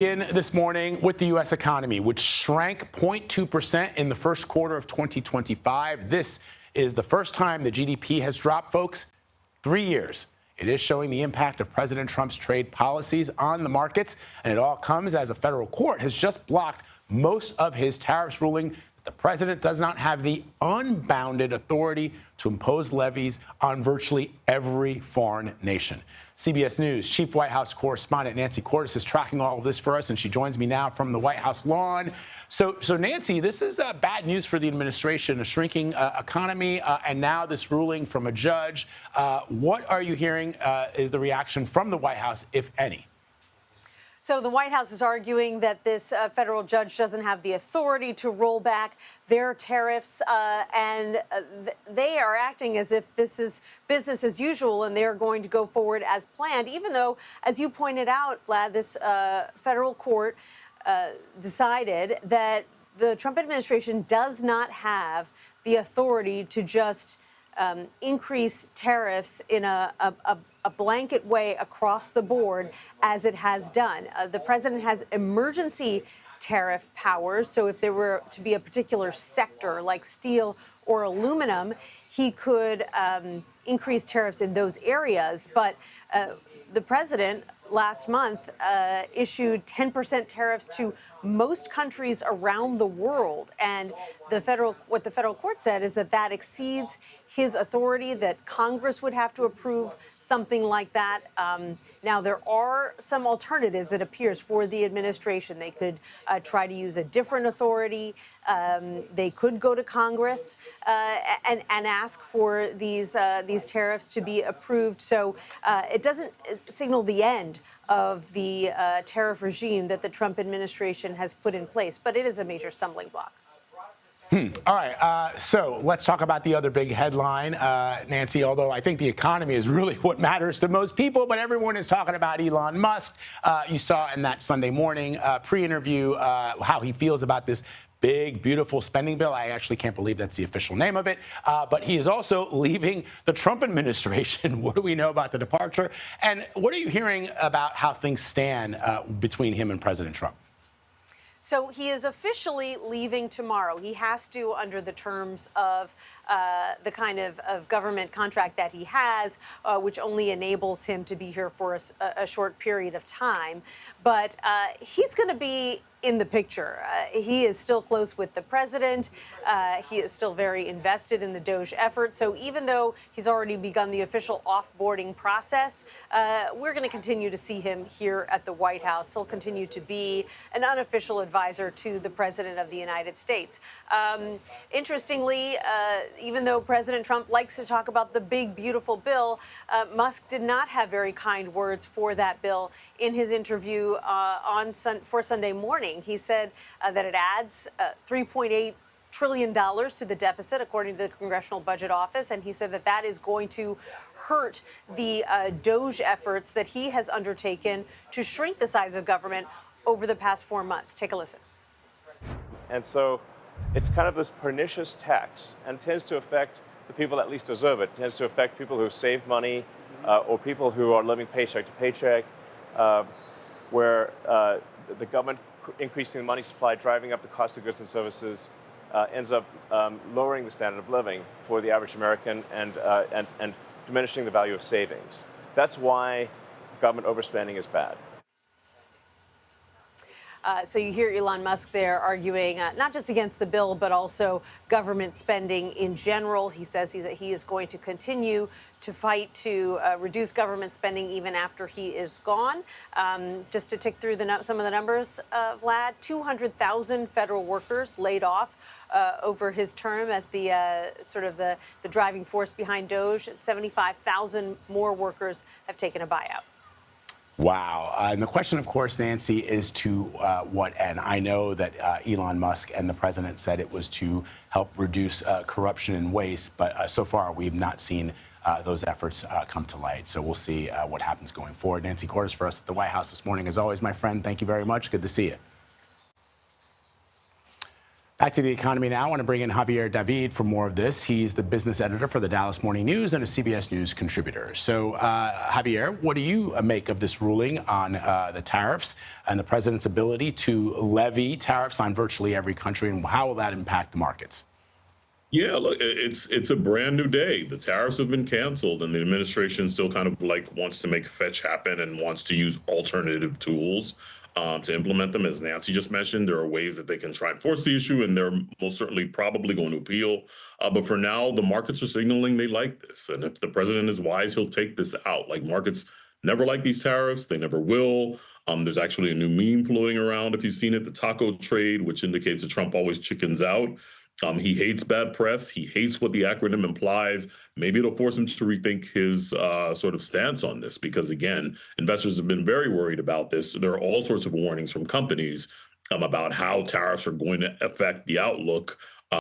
In this morning with the U.S. economy, which shrank 0.2% in the first quarter of 2025. This is the first time the GDP has dropped, folks, 3 years. It is showing the impact of President Trump's trade policies on the markets, and it all comes as a federal court has just blocked most of his tariffs, ruling that the president does not have the unbounded authority to impose levies on virtually every foreign nation. CBS News Chief White House correspondent Nancy Cordes is tracking all of this for us, and she joins me now from the White House lawn. So Nancy, this is bad news for the administration, a shrinking economy, and now this ruling from a judge. What are you hearing is the reaction from the White House, if any? So the White House is arguing that this federal judge doesn't have the authority to roll back their tariffs, and they are acting as if this is business as usual and they're going to go forward as planned, even though, as you pointed out, Vlad, this federal court decided that the Trump administration does not have the authority to just increase tariffs in a blanket way across the board as it has done. The president has emergency tariff powers. So if there were to be a particular sector like steel or aluminum, he could increase tariffs in those areas. But the president last month issued 10% tariffs to most countries around the world. And what the federal court said is that that exceeds his authority, that Congress would have to approve something like that. Now, there are some alternatives, it appears, for the administration. They could try to use a different authority. They could go to Congress and ask for these tariffs to be approved. So it doesn't signal the end of the tariff regime that the Trump administration has put in place, but it is a major stumbling block. All right. So let's talk about the other big headline, Nancy, although I think the economy is really what matters to most people. But everyone is talking about Elon Musk. You saw in that Sunday morning pre-interview how he feels about this big, beautiful spending bill. I actually can't believe that's the official name of it. But he is also leaving the Trump administration. What do we know about the departure? And what are you hearing about how things stand between him and President Trump? So he is officially leaving tomorrow. He has to, under the terms of the kind of government contract that he has, which only enables him to be here for a short period of time. But he's going to be in the picture. He is still close with the president. He is still very invested in the DOGE effort. So even though he's already begun the official offboarding process, we're going to continue to see him here at the White House. He'll continue to be an unofficial advisor to the president of the United States. Interestingly, even though President Trump likes to talk about the big, beautiful bill, Musk did not have very kind words for that bill in his interview for Sunday morning. He said that it adds $3.8 trillion to the deficit, according to the Congressional Budget Office. And he said that that is going to hurt the DOGE efforts that he has undertaken to shrink the size of government over the past 4 months. Take a listen. And so it's kind of this pernicious tax and tends to affect the people that least deserve it. It tends to affect people who save money or people who are living paycheck to paycheck, where the government increasing the money supply, driving up the cost of goods and services, ends up lowering the standard of living for the average American and diminishing the value of savings. That's why government overspending is bad. So you hear Elon Musk there arguing not just against the bill, but also government spending in general. He says that he is going to continue to fight to reduce government spending even after he is gone. Just to tick through some of the numbers, Vlad, 200,000 federal workers laid off over his term as the sort of the driving force behind DOGE. 75,000 more workers have taken a buyout. Wow. And the question, of course, Nancy, is to what end? I know that Elon Musk and the president said it was to help reduce corruption and waste, but so far we've not seen those efforts come to light. So we'll see what happens going forward. Nancy Cordes for us at the White House this morning. As always, my friend, thank you very much. Good to see you. Back to the economy now. I want to bring in Javier David for more of this. He's the business editor for the Dallas Morning News and a CBS News contributor. So, Javier, what do you make of this ruling on the tariffs and the president's ability to levy tariffs on virtually every country, and how will that impact the markets? Yeah, look, it's a brand new day. The tariffs have been canceled, and the administration still kind of like wants to make fetch happen and wants to use alternative tools to implement them. As Nancy just mentioned, there are ways that they can try and force the issue, and they're most certainly probably going to appeal. But for now, the markets are signaling they like this, and if the president is wise, he'll take this out. Like, markets never like these tariffs; they never will. There's actually a new meme floating around, if you've seen it, the taco trade, which indicates that Trump always chickens out. He hates bad press. He hates what the acronym implies. Maybe it'll force him to rethink his sort of stance on this, because, again, investors have been very worried about this. There are all sorts of warnings from companies about how tariffs are going to affect the outlook